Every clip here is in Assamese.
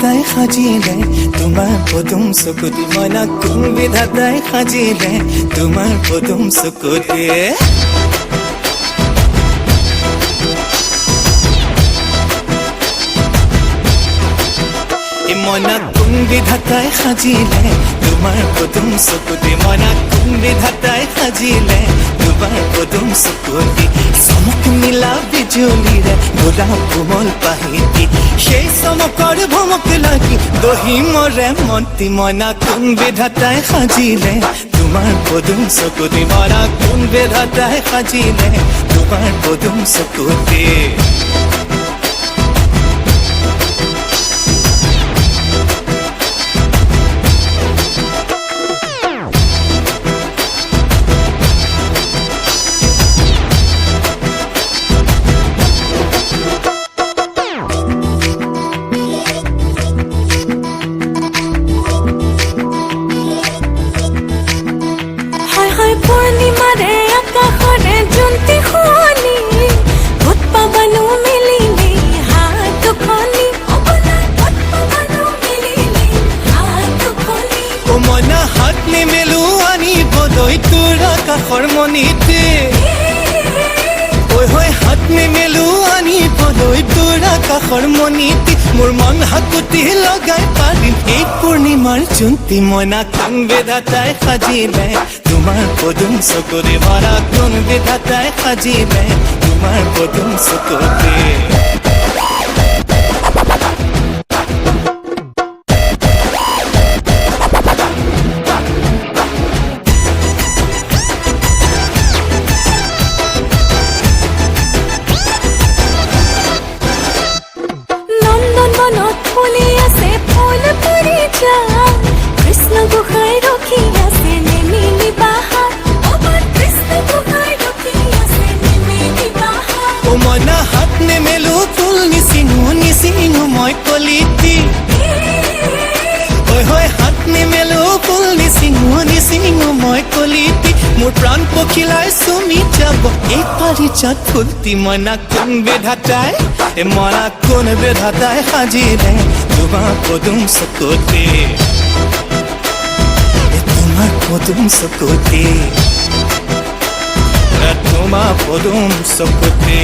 বিধাতাই সাজিলে তোমাৰ পদুম চকুতি মনা কোন বিধাতাই সাজিলে তোমাৰ পদুম চকুতি মনা কোন বিধাতাই সাজিলে তোমাৰ পদুম চকুতি মনা কোন বিধাতাই সাজিলে তোমাৰ পদুম চকুতি চমক মিলা বিজুলীৰে গোলাপ কোমল পাহিতি সেই চমকৰ ভমক লাগি দহি মৰে মন্তি মনা কোন বিধাতাই সাজিলে তোমাৰ পদুম চকুতি মনা কোন বিধাতাই সাজিলে তোমাৰ পদুম চকুতি মনিতে ঐ হৈ হাত মেমেলো আনি বলৈ তোৰা কাষৰ মনিতে মোৰ মন হাকুতি লগাই পাৰিম এই পূৰ্ণিমাৰ জোনটি মনা কোন বিধাতাই সাজিলে তোমাৰ পদুম চকুতি মনা কোন বিধাতাই সাজিলে তোমাৰ পদুম চকুতি প্ৰাণ পখিলাই চুমি যাব এই পাৰিজাত ফুলটি মনা কোন বিধাতাই মনা কোন বিধাতাই সাজিলে তোমাৰ পদুম চকুতি তোমাৰ পদুম চকুতি তোমাৰ পদুম চকুতি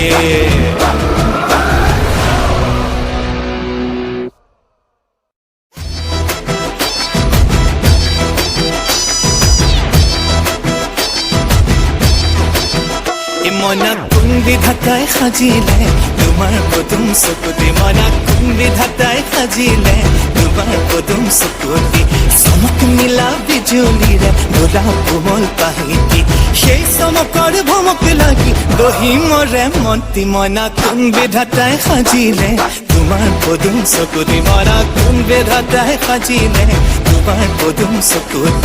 মনা কোন বিধাতাই সাজিলে তোমাৰ পদুম চকুতি মনা কোন বিধাতাই সাজিলে তোমাৰ পদুম চকুতি চমক মিলা বিজুলীৰে গোলাপ কোমল পাহিতি সেই চমকৰ ভমক লাগি দহি মৰে মন্তি মনা কোন বিধাতাই সাজিলে তোমাৰ পদুম চকুতি মনা কোন বিধাতাই সাজিলে তোমাৰ পদুম চকুতি